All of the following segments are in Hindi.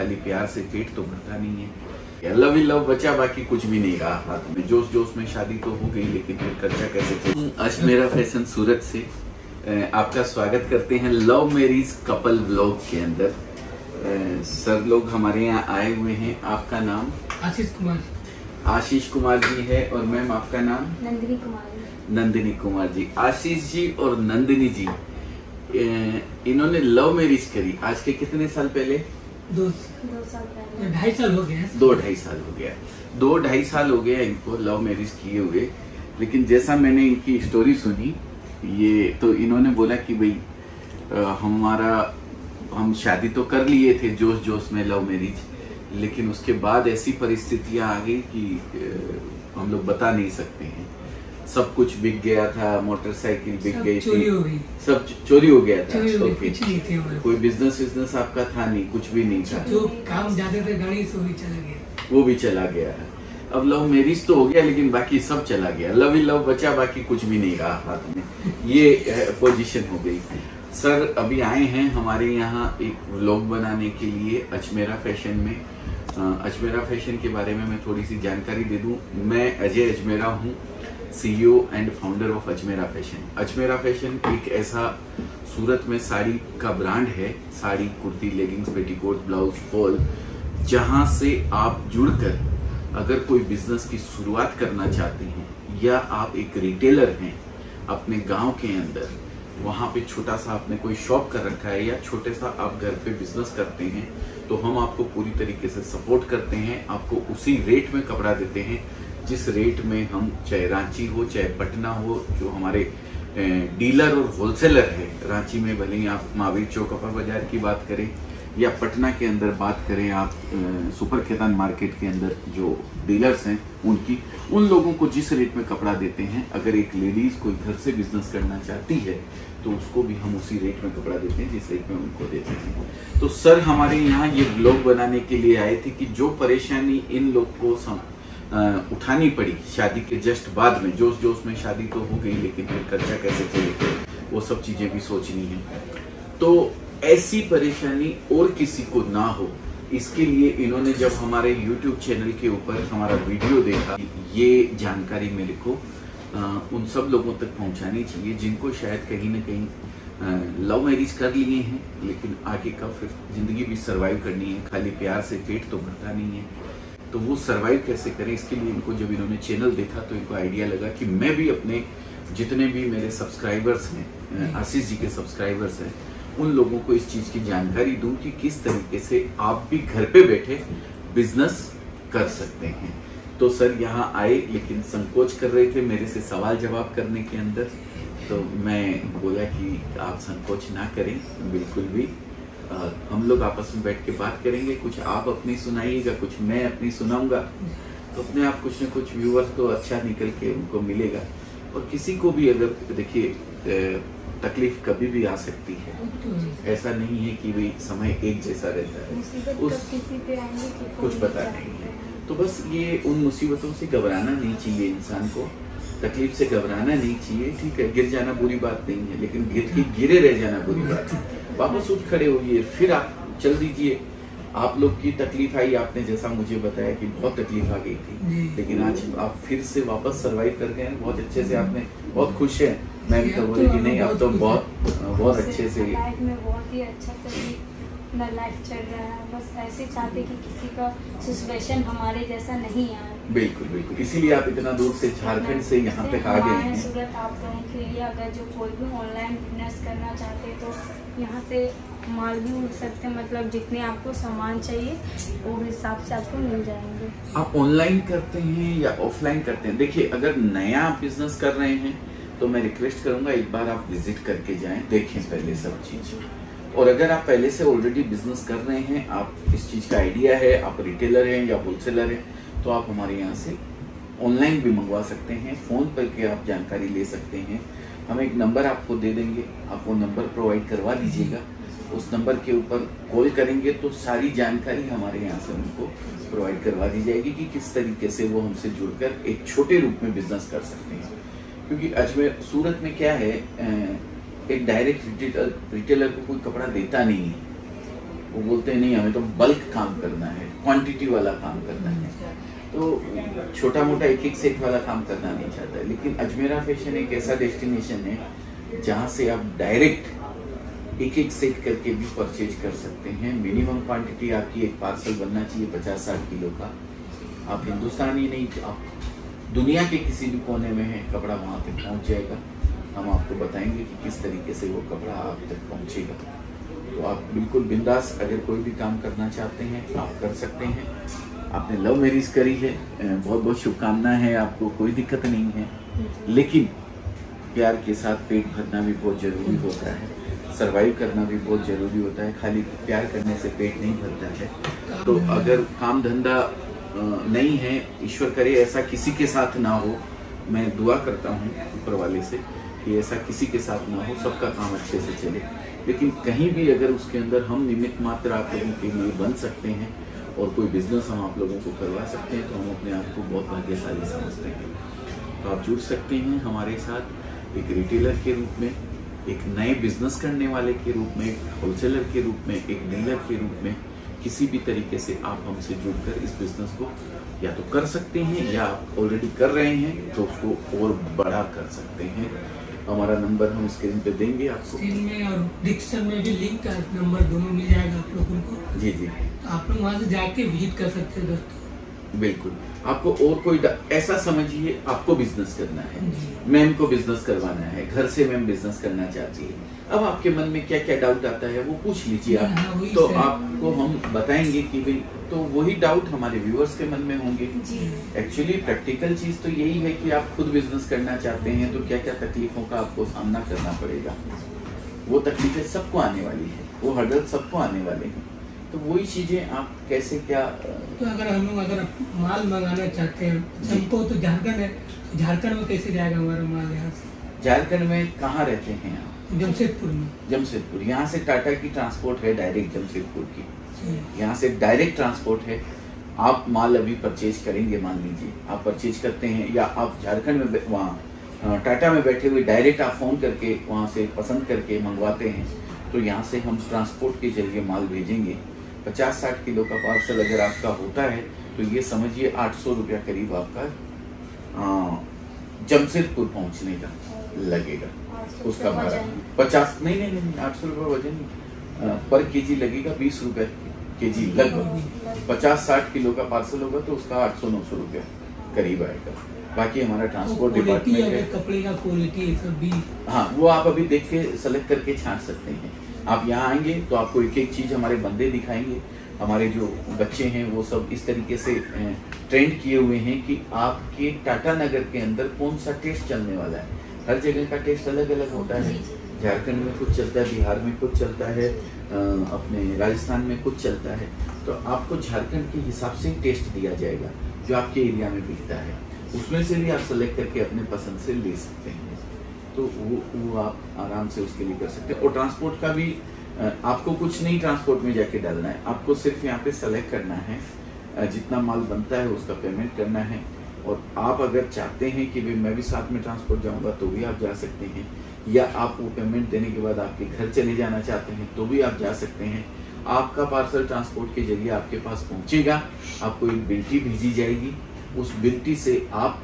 खाली प्यार से पेट तो भरता नहीं है। लव ही लव बचा, बाकी कुछ भी नहीं रहा हाथ में। जोश जोश में शादी तो हो गई, लेकिन फिर खर्चा कैसे चले। अजमेरा फैशन सूरत से आपका स्वागत करते हैं लव मैरिज कपल व्लॉग के अंदर। सर लोग हमारे यहाँ आए हुए हैं। आपका नाम? आशीष कुमार जी है। और मैम आपका नाम? नंदिनी कुमार। नंदिनी कुमार जी। आशीष जी और नंदिनी जी इन्होंने लव मैरिज करी आज के कितने साल पहले? 2 साल पहले। 2.5 साल हो गया। 2-2.5 साल हो गया। 2-2.5 साल हो गया इनको लव मैरिज किए हुए। लेकिन जैसा मैंने इनकी स्टोरी सुनी, ये तो इन्होंने बोला कि भाई हम शादी तो कर लिए थे जोश जोश में लव मैरिज, लेकिन उसके बाद ऐसी परिस्थितियां आ गई कि हम लोग बता नहीं सकते हैं। सब कुछ बिक गया था, मोटरसाइकिल बिक गई थी, चोरी हो गई, सब चोरी हो गया था। कुछ नहीं थे, कोई बिजनेस आपका था नहीं, कुछ भी नहीं था। जो काम जाते थे गाड़ी से भी चला गया, वो भी चला गया। अब लव मैरिज तो हो गया, लेकिन बाकी सब चला गया। लव ही लव बचा, बाकी कुछ भी नहीं रहा हाथ में। ये पोजीशन हो गई। सर अभी आए हैं हमारे यहाँ एक व्लॉग बनाने के लिए अजमेरा फैशन में। अजमेरा फैशन के बारे में मैं थोड़ी सी जानकारी दे दूं। मैं अजय अजमेरा हूं, CEO and founder of Ajmera fashion. Ajmera fashion एक ऐसा सूरत में साड़ी का ब्रांड है, sari, kurti, leggings, petticoat, blouse, fall, जहां से आप जुड़कर अगर कोई बिजनेस की शुरुआत करना चाहते हैं, या आप एक रिटेलर हैं अपने गांव के अंदर, वहां पे छोटा सा आपने कोई शॉप कर रखा है, या छोटे सा आप घर पे बिजनेस करते हैं, तो हम आपको पूरी तरीके से सपोर्ट करते हैं। आपको उसी रेट में कपड़ा देते हैं जिस रेट में हम, चाहे रांची हो चाहे पटना हो, जो हमारे डीलर और होलसेलर है। रांची में भले ही आप महावीर चौक अपर बाजार की बात करें, या पटना के अंदर बात करें आप सुपर खेतान मार्केट के अंदर जो डीलर्स हैं उनकी, उन लोगों को जिस रेट में कपड़ा देते हैं, अगर एक लेडीज कोई घर से बिजनेस करना चाहती है तो उसको भी हम उसी रेट में कपड़ा देते हैं जिस रेट में उनको देते हैं। तो सर हमारे यहाँ ये ब्लॉग बनाने के लिए आए थे कि जो परेशानी इन लोग को उठानी पड़ी शादी के जस्ट बाद में, जोश जोश में शादी तो हो गई, लेकिन फिर खर्चा कैसे चले, वो सब चीजें भी सोचनी है। तो ऐसी परेशानी और किसी को ना हो, इसके लिए इन्होंने जब हमारे YouTube चैनल के ऊपर हमारा वीडियो देखा, ये जानकारी मेरे को उन सब लोगों तक पहुंचानी चाहिए जिनको शायद कहीं ना कहीं लव मैरिज कर लिए हैं, लेकिन आगे का फिर जिंदगी भी सरवाइव करनी है। खाली प्यार से पेट तो भरता नहीं है, तो वो सरवाइव कैसे करें, इसके लिए इनको जब इन्होंने चैनल देखा तो इनको आइडिया लगा कि मैं भी अपने जितने भी मेरे सब्सक्राइबर्स हैं, आशीष जी के सब्सक्राइबर्स हैं, उन लोगों को इस चीज की जानकारी दूं कि किस तरीके से आप भी घर पे बैठे बिजनेस कर सकते हैं। तो सर यहाँ आए, लेकिन संकोच कर रहे थे मेरे से सवाल जवाब करने के अंदर, तो मैं बोला कि आप संकोच ना करें बिल्कुल भी। हम लोग आपस में बैठ के बात करेंगे, कुछ आप अपनी सुनाइएगा, कुछ मैं अपनी सुनाऊंगा, तो अपने आप कुछ न कुछ व्यूअर्स को अच्छा निकल के उनको मिलेगा। और किसी को भी अगर देखिए तकलीफ कभी भी आ सकती है, ऐसा नहीं है कि भाई समय एक जैसा रहता है, उस कुछ पता नहीं है। तो बस ये उन मुसीबतों से घबराना नहीं चाहिए इंसान को, तकलीफ से घबराना नहीं चाहिए। ठीक है, गिर जाना बुरी बात नहीं है, लेकिन गिरे रह जाना बुरी बात है। वापस उठ खड़े होइए, फिर आप चल दीजिए। आप लोग की तकलीफ आई, आपने जैसा मुझे बताया कि बहुत तकलीफ आ गई थी, लेकिन आज आप फिर से वापस सरवाइव कर गए हैं बहुत अच्छे से। आपने बहुत खुश है, मैं भी तो बोले कि नहीं, आप तो बहुत अच्छे से लाइफ में बहुत ही अच्छा से अपना लाइफ चल रहा है। बस ऐसे चाहते कि किसी का सिचुएशन हमारे जैसा नहीं आए। बिल्कुल बिल्कुल, इसीलिए आप इतना दूर से झारखंड से यहाँ तक आ गए हैं। सूरत आप लोगों के लिए अगर जो कोई भी ऑनलाइन बिजनेस करना चाहते तो यहाँ से माल भी उड़ सकते, मतलब जितने आपको सामान चाहिए वो हिसाब से आपको मिल जाएंगे। आप ऑनलाइन करते हैं या ऑफलाइन करते हैं? देखिए, अगर नया बिजनेस कर रहे हैं तो मैं रिक्वेस्ट करूंगा एक बार आप विजिट करके जाएं, देखें पहले सब चीज। और अगर आप पहले से ऑलरेडी बिजनेस कर रहे हैं, आप इस चीज का आइडिया है, आप रिटेलर हैं या होलसेलर हैं, तो आप हमारे यहाँ से ऑनलाइन भी मंगवा सकते हैं, फोन पर के आप जानकारी ले सकते हैं। हम एक नंबर आपको दे देंगे, आप वो नंबर प्रोवाइड करवा दीजिएगा। उस नंबर के ऊपर कॉल करेंगे तो सारी जानकारी हमारे यहाँ से उनको प्रोवाइड करवा दी जाएगी कि किस तरीके से वो हमसे जुड़कर एक छोटे रूप में बिजनेस कर सकते हैं। क्योंकि अजमेर सूरत में क्या है, एक डायरेक्ट रिटेलर को कोई कपड़ा देता नहीं है, वो बोलते हैं नहीं हमें तो बल्क काम करना है, क्वांटिटी वाला काम करना है, तो छोटा मोटा एक एक सेट वाला काम करना नहीं चाहता है। लेकिन अजमेरा फैशन एक ऐसा डेस्टिनेशन है जहाँ से आप डायरेक्ट एक एक सेट करके भी परचेज कर सकते हैं। मिनिमम क्वांटिटी आपकी एक पार्सल बनना चाहिए 50-60 किलो का। आप हिंदुस्तान ही नहीं, आप दुनिया के किसी भी कोने में है, कपड़ा वहाँ तक पहुँच जाएगा। हम आपको बताएंगे कि किस तरीके से वो कपड़ा आप तक पहुँचेगा। तो आप बिल्कुल बिंदास अगर कोई भी काम करना चाहते हैं आप कर सकते हैं। आपने लव मैरिज करी है, बहुत बहुत शुभकामनाएं हैं आपको, कोई दिक्कत नहीं है। लेकिन प्यार के साथ पेट भरना भी बहुत जरूरी होता है, सरवाइव करना भी बहुत जरूरी होता है। खाली प्यार करने से पेट नहीं भरता है। तो अगर काम धंधा नहीं है, ईश्वर करे ऐसा किसी के साथ ना हो, मैं दुआ करता हूँ ऊपर वाले से कि ऐसा किसी के साथ ना हो, सबका काम अच्छे से चले। लेकिन कहीं भी अगर उसके अंदर हम निमित्त मात्र आप लोगों के लिए बन सकते हैं और कोई बिजनेस हम आप लोगों को करवा सकते हैं तो हम अपने आप को बहुत भाग्यशाली समझते हैं। तो आप जुड़ सकते हैं हमारे साथ एक रिटेलर के रूप में, एक नए बिजनेस करने वाले के रूप में, एक होलसेलर के रूप में, एक डीलर के रूप में। किसी भी तरीके से आप हमसे जुड़कर इस बिजनेस को या तो कर सकते हैं या आप ऑलरेडी कर रहे हैं तो उसको और बड़ा कर सकते हैं। हमारा नंबर हम स्क्रीन पे देंगे आपको, स्क्रीन में और डिस्क्रिप्शन में भी लिंक का नंबर दोनों मिल जाएगा आप लोगों को। जी जी, तो आप लोग वहाँ से जाके विजिट कर सकते हैं दोस्तों। बिल्कुल। आपको और कोई ऐसा समझिए आपको बिजनेस करना है, जी। मैम को बिजनेस करवाना है, घर से मैम बिजनेस करना चाहती है। अब आपके मन में क्या क्या डाउट आता है वो पूछ लीजिए आप, हाँ, वही तो सही। आपको हम बताएंगे कि भाई, तो वही डाउट हमारे व्यूअर्स के मन में होंगे। एक्चुअली प्रैक्टिकल चीज तो यही है कि आप खुद बिजनेस करना चाहते हैं तो क्या क्या तकलीफों का आपको सामना करना पड़ेगा। वो तकलीफें सबको आने वाली है, वो हर्डल सबको आने वाले हैं। तो वही चीजें आप कैसे क्या तो अगर माल मंगाना चाहते हैं, हमको तो झारखंड है, तो झारखंड में कैसे जाएगा हमारा माल यहाँ से? झारखंड में कहाँ रहते हैं आप? जमशेदपुर में। जमशेदपुर। यहाँ से टाटा की ट्रांसपोर्ट है डायरेक्ट जमशेदपुर की, यहाँ से डायरेक्ट ट्रांसपोर्ट है। आप माल अभी परचेज करेंगे, मान लीजिए आप परचेज करते हैं या आप झारखंड में वहाँ टाटा में बैठे हुए डायरेक्ट आप फोन करके वहाँ से पसंद करके मंगवाते हैं तो यहाँ से हम ट्रांसपोर्ट के जरिए माल भेजेंगे। 50-60 किलो का पार्सल अगर आपका होता है तो ये समझिए 800 रुपया करीब आपका जमशेदपुर पहुँचने का लगेगा। उसका भाड़ा 50 नहीं 800 रुपये वजन पर केजी लगेगा, 20 रुपये केजी लगभग। 50-60 किलो का पार्सल होगा तो उसका 800-900 रुपया करीब आएगा। बाकी हमारा ट्रांसपोर्ट डिपार्टमेंट है, कपड़े का क्वालिटी सब भी, हाँ वो आप अभी देख के सेलेक्ट करके छांट सकते हैं। आप यहाँ आएंगे तो आपको एक एक चीज हमारे बंदे दिखाएंगे। हमारे जो बच्चे हैं वो सब इस तरीके से ट्रेंड किए हुए हैं कि आपके टाटा नगर के अंदर कौन सा टेस्ट चलने वाला है। हर जगह का टेस्ट अलग अलग होता है। झारखंड में कुछ चलता है, बिहार में कुछ चलता है, अपने राजस्थान में कुछ चलता है। तो आपको झारखंड के हिसाब से टेस्ट दिया जाएगा जो आपके एरिया में बिकता है, उसमें से भी आप सेलेक्ट करके अपने पसंद से ले सकते हैं। तो वो आप आराम से उसके लिए कर सकते हैं। और ट्रांसपोर्ट का भी आपको कुछ नहीं ट्रांसपोर्ट में जाके डालना है, आपको सिर्फ यहाँ पे सेलेक्ट करना है, जितना माल बनता है उसका पेमेंट करना है। और आप अगर चाहते हैं कि भाई मैं भी साथ में ट्रांसपोर्ट जाऊंगा तो भी आप जा सकते हैं, या आप वो पेमेंट देने के बाद आपके घर चले जाना चाहते हैं तो भी आप जा सकते हैं। आपका पार्सल ट्रांसपोर्ट के जरिए आपके पास पहुंचेगा, आपको एक बिल्टी भेजी जाएगी, उस बिल्टी से आप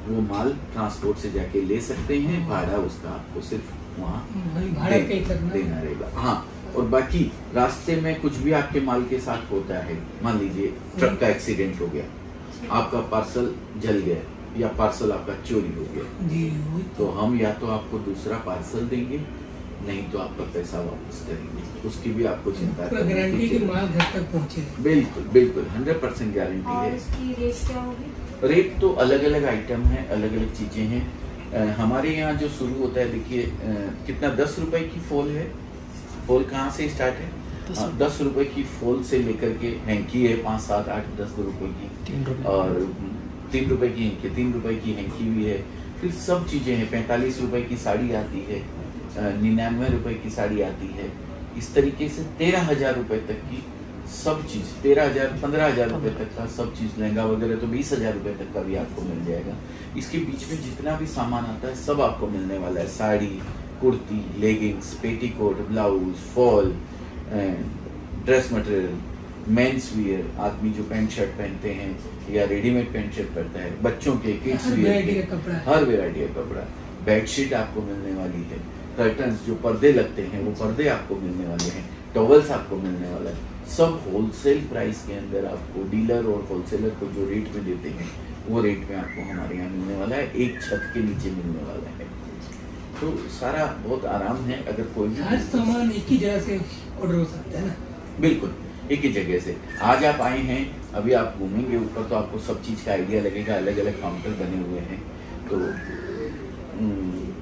वो माल ट्रांसपोर्ट से जाके ले सकते हैं। भाड़ा उसका आपको सिर्फ वहाँ देना रहेगा। हाँ, और बाकी रास्ते में कुछ भी आपके माल के साथ होता है, मान लीजिए ट्रक का एक्सीडेंट हो गया, आपका पार्सल जल गया या पार्सल आपका चोरी हो गया जी, तो हम या तो आपको दूसरा पार्सल देंगे, नहीं तो आपका पैसा वापस करेंगे। उसकी भी आपको चिंता गारंटी कि माल घर तक पहुँचे। बिल्कुल बिल्कुल 100% गारंटी है। इसकी रेट क्या होगी? रेट तो अलग अलग आइटम है, अलग अलग चीजें हैं। हमारे यहाँ जो शुरू होता है, देखिए कितना 10 रुपए की फॉल है। फॉल कहाँ से स्टार्ट है? 10 रुपए की फॉल से लेकर के हैंकी है 5, 7, 8, 10 रुपए की, और 3 रुपए की हैंकी, 3 रुपए की हैंकी भी है। फिर सब चीजें हैं। 45 रुपए की साड़ी आती है, 99 रुपए की साड़ी आती है। इस तरीके से 13,000 रुपए तक की सब चीज, 13,000 15,000 रुपए तक का सब चीज, लहंगा वगैरह तो 20,000 रुपए तक का भी आपको मिल जाएगा। इसके बीच में जितना भी सामान आता है सब आपको मिलने वाला है। Sari, kurti, leggings, petticoat, blouse, fall, dress material, men's wear, आदमी जो पैंट शर्ट पहनते हैं या रेडीमेड पैंट शर्ट पहनता है, बच्चों के किड्स वियर, हर वैरायटी का कपड़ा, बेडशीट आपको मिलने वाली है, कर्टन्स जो पर्दे लगते हैं वो पर्दे आपको मिलने वाले हैं, टॉवल्स आपको मिलने वाला है। सब होलसेल प्राइस के अंदर आपको डीलर और होलसेलर को जो रेट में देते हैं वो रेट में आपको हमारे यहाँ मिलने वाला है, एक छत के नीचे मिलने वाला है। तो सारा बहुत आराम है। अगर कोई भी हर सामान एक ही जगह से ऑर्डर हो सकता है ना? बिल्कुल एक ही जगह से। आज आप आए हैं, अभी आप घूमेंगे ऊपर तो आपको सब चीज़ का आइडिया लगेगा। अलग अलग काउंटर बने हुए हैं, तो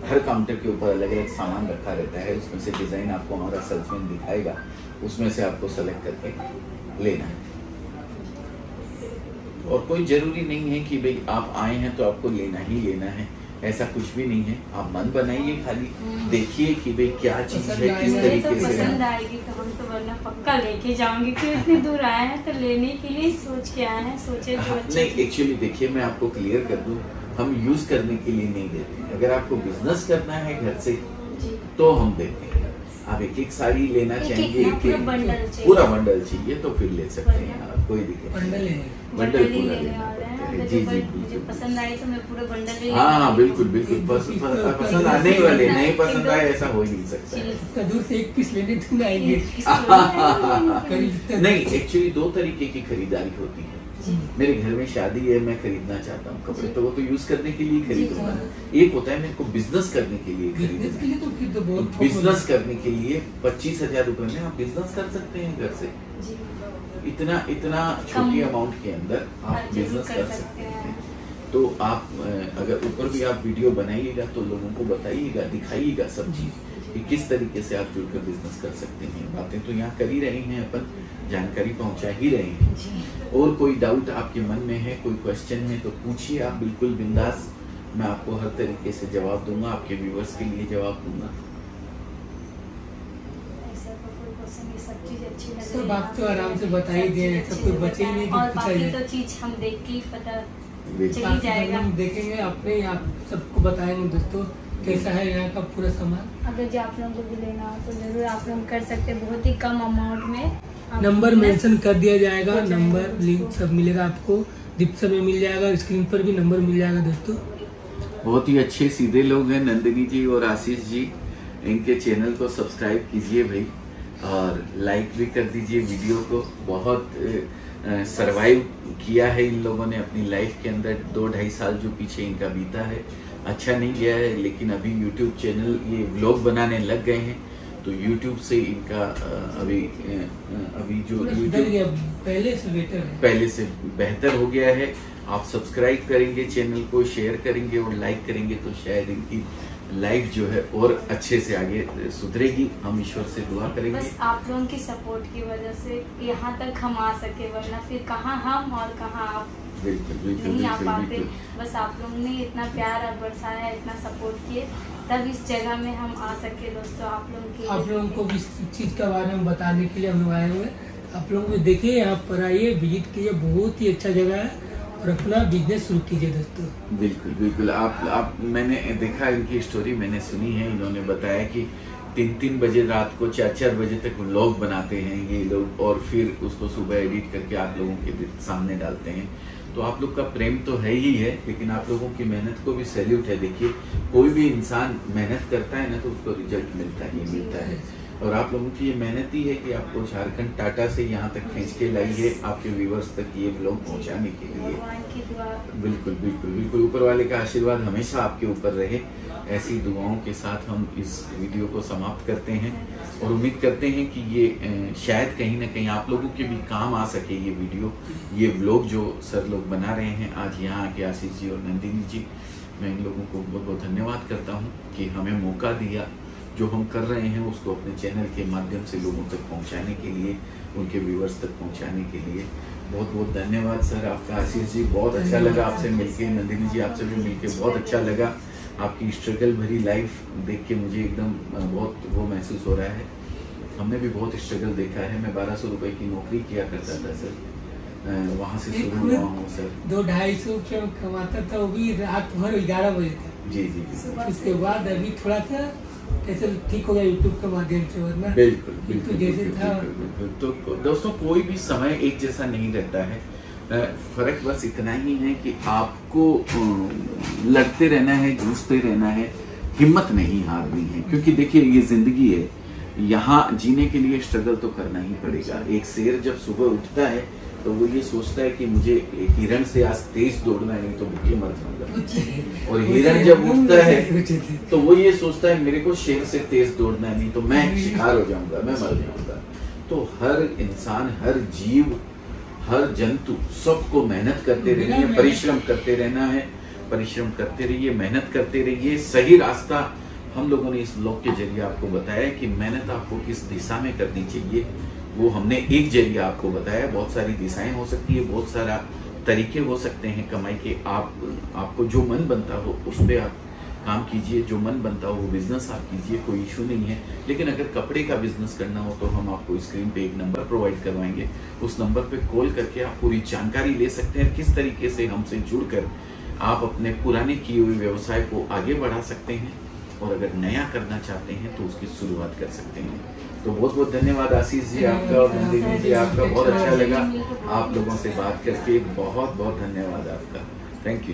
हर काउंटर के ऊपर अलग अलग सामान रखा रहता है। उसमें से डिज़ाइन आपको हमारा सेल्समैन दिखाएगा, उसमें से आपको सेलेक्ट करके लेना है। और कोई ज़रूरी नहीं है कि भाई आप आए हैं तो आपको लेना ही लेना है, ऐसा कुछ भी नहीं है। आप मन बनाइए, खाली देखिए कि भाई क्या चीज़ है, किस तरीके से पसंद आएगी तो हम तो वरना पक्का लेके जाऊंगी, क्योंकि इतनी दूर आए हैं तो लेने के लिए सोच के आए हैं। सोचे तो नहीं, एक्चुअली देखिए मैं आपको क्लियर कर दूं, हम यूज करने के लिए नहीं देते। अगर आपको बिजनेस करना है घर से तो हम देते हैं। आप एक एक साड़ी लेना चाहेंगे, पूरा बंडल चाहिए तो फिर ले सकते हैं आप, कोई दिक्कत नहीं। बंडल पूरा लेना, जी जी मुझे पसंद आई तो मैं पूरा बंडल ले। हाँ बिल्कुल बिल्कुल, पसंद आने ही वाले, नहीं पसंद आए ऐसा हो ही नहीं सकता। दूर से एक पीस लेने तो आएंगे नहीं, एक्चुअली दो तरीके की खरीदारी होती है। मेरे घर में शादी है, मैं खरीदना चाहता हूँ कपड़े, तो वो तो यूज करने के लिए खरीदूंगा। एक होता है मेरे को बिजनेस करने के लिए खरीदना। बिजनेस करने के लिए 25,000 रुपए में आप बिजनेस कर सकते हैं घर से। इतना इतना छोटी अमाउंट के अंदर आप बिजनेस कर सकते हैं। तो आप अगर ऊपर भी आप वीडियो बनाइएगा तो लोगों को बताइएगा, दिखाइएगा सब चीज कि किस तरीके से आप जुड़कर बिजनेस कर सकते हैं। बातें तो यहाँ कर ही रहे हैं, अपन जानकारी पहुंचा ही रहे हैं। और कोई डाउट आपके मन में है, कोई क्वेश्चन है तो पूछिए आप, बिल्कुल बिंदास। मैं आपको हर तरीके से जवाब दूंगा, आपके व्यूअर्स के लिए जवाब दूंगा। सब आप तो आराम से बता ही दिए, ऐसा कोई बचे ही नहीं कि और पूछा बाकी जाए। तो चीज हम देख के ही पता बाकी चली जाएगा। हम देखेंगे, अपने आप सबको बताएंगे दोस्तों कैसा है यहाँ का पूरा सामान। अगर जो आप लोगों को भी लेना हो तो जरूर आप लोग कर सकते हैं, बहुत ही कम अमाउंट में। नंबर मेंशन कर दिया जाएगा, नंबर लिंक सब मिलेगा आपको, डिस्क्रिप्शन में मिल जाएगा, स्क्रीन पर भी नंबर मिल जाएगा दोस्तों। बहुत ही अच्छे सीधे लोग हैं नंदिनी जी और आशीष जी, इनके चैनल को सब्सक्राइब कीजिए भाई, और लाइक भी कर दीजिए वीडियो को। बहुत सरवाइव किया है इन लोगों ने अपनी लाइफ के अंदर, 2-2.5 साल जो पीछे इनका बीता है अच्छा नहीं गया है, लेकिन अभी यूट्यूब चैनल ये व्लॉग बनाने लग गए हैं, तो यूट्यूब से इनका अभी जो यूट्यूब पहले से बेहतर हो गया है। आप सब्सक्राइब करेंगे चैनल को, शेयर करेंगे और लाइक करेंगे तो शायद इनकी लाइफ जो है और अच्छे से आगे सुधरेगी। हम ईश्वर से दुआ करेंगे, बस आप लोगों की सपोर्ट की वजह से यहाँ तक हम आ सके, वरना फिर कहाँ हम और कहाँ आप बिल्कुल बिल्कुल नहीं आ बिल्कुल पाते। बिल्कुल। बस आप लोगों ने इतना प्यार और बरसाया, इतना सपोर्ट किए, तब इस जगह में हम आ सके। दोस्तों आप लोगों को इस चीज के बारे में बताने के लिए हम लोग आए हुए हैं। आप लोग भी देखिए, यहाँ पर आइए, विजिट कीजिए, बहुत ही अच्छा जगह है और अपना बिजनेस शुरू कीजिए दोस्तों। बिल्कुल बिल्कुल। आप मैंने देखा, इनकी स्टोरी मैंने सुनी है। इन्होंने बताया कि 3-3 बजे रात को, 4-4 बजे तक व्लॉग बनाते हैं ये लोग, और फिर उसको सुबह एडिट करके आप लोगों के सामने डालते हैं। तो आप लोग का प्रेम तो है ही है, लेकिन आप लोगों की मेहनत को भी सैल्यूट है। देखिए, कोई भी इंसान मेहनत करता है ना तो उसको रिजल्ट मिलता ही मिलता है। और आप लोगों की ये मेहनत ही है कि आपको झारखंड टाटा से यहाँ तक खींच के लाई है, आपके व्यूवर्स तक ये व्लॉग पहुँचाने के लिए। बिल्कुल बिल्कुल बिल्कुल। ऊपर वाले का आशीर्वाद हमेशा आपके ऊपर रहे। ऐसी दुआओं के साथ हम इस वीडियो को समाप्त करते हैं और उम्मीद करते हैं कि ये शायद कहीं ना कहीं आप लोगों के भी काम आ सके ये वीडियो, ये व्लॉग जो सर लोग बना रहे हैं आज यहाँ आके, आशीष जी और नंदिनी जी। मैं इन लोगों को बहुत बहुत धन्यवाद करता हूँ कि हमें मौका दिया, जो हम कर रहे हैं उसको अपने चैनल के माध्यम से लोगों तक पहुँचाने के लिए, उनके व्यूवर्स तक पहुँचाने के लिए। बहुत बहुत धन्यवाद सर आपका। आशीष जी बहुत अच्छा लगा आपसे मिलके, नंदिनी जी आपसे भी मिलके बहुत अच्छा लगा। आपकी स्ट्रगल भरी लाइफ देख के मुझे एकदम बहुत वो महसूस हो रहा है। हमने भी बहुत स्ट्रगल देखा है। मैं 1200 रुपए की नौकरी किया करता था सर, वहाँ से शुरू हुआ हूँ सर। 200-250 रुपये कमाता था, वो भी रात भर 11 बजे तक। जी जी जी। उसके बाद अभी थोड़ा सा कैसे ठीक हो गया यूट्यूब के माध्यम से, वरना बिल्कुल तो बिल्कुल जैसे बिल्कुल, था बिल्कुल, बिल्कुल। तो दोस्तों कोई भी समय एक जैसा नहीं रहता है। फर्क बस इतना ही है कि आपको लड़ते रहना है, जूझते रहना है, हिम्मत नहीं हारनी है। क्योंकि देखिए ये जिंदगी है, यहाँ जीने के लिए स्ट्रगल तो करना ही पड़ेगा। एक शेर जब सुबह उठता है तो वो ये सोचता है कि मुझे एक हिरण से आज तेज दौड़ना है, नहीं तो भूखे मर जाऊंगा। और हिरण जब उठता है तो वो ये सोचता है मेरे को शेर से तेज दौड़ना है, नहीं तो मैं शिकार हो जाऊंगा, मैं मर जाऊंगा। तो हर इंसान, हर जीव, हर जंतु, सबको मेहनत करते रहिए, परिश्रम करते रहना है। परिश्रम करते रहिए, मेहनत करते रहिए। सही रास्ता हम लोगों ने इस ब्लॉग के जरिए आपको बताया कि मेहनत आपको किस दिशा में करनी चाहिए, वो हमने एक जरिया आपको बताया। बहुत सारी दिशाएं हो सकती है, बहुत सारा तरीके हो सकते हैं कमाई के। आपको जो मन बनता हो उस पर आप काम कीजिए, जो मन बनता हो वो बिजनेस आप कीजिए, कोई इशू नहीं है। लेकिन अगर कपड़े का बिजनेस करना हो तो हम आपको स्क्रीन पे एक नंबर प्रोवाइड करवाएंगे, उस नंबर पे कॉल करके आप पूरी जानकारी ले सकते हैं किस तरीके से हमसे जुड़कर आप अपने पुराने किए हुए व्यवसाय को आगे बढ़ा सकते हैं, और अगर नया करना चाहते हैं तो उसकी शुरुआत कर सकते हैं। तो बहुत बहुत धन्यवाद आशीष जी आपका और नंदिनी जी आपका, बहुत अच्छा लगा आप लोगों से बात करके। बहुत बहुत धन्यवाद आपका, थैंक यू।